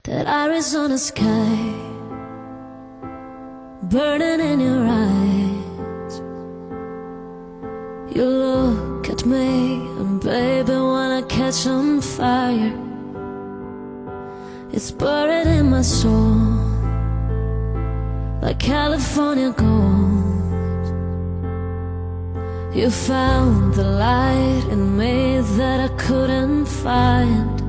That Arizona sky burning in your eyes. You look at me and baby, wanna catch on fire. It's buried in my soul like California gold. You found the light in me that I couldn't find.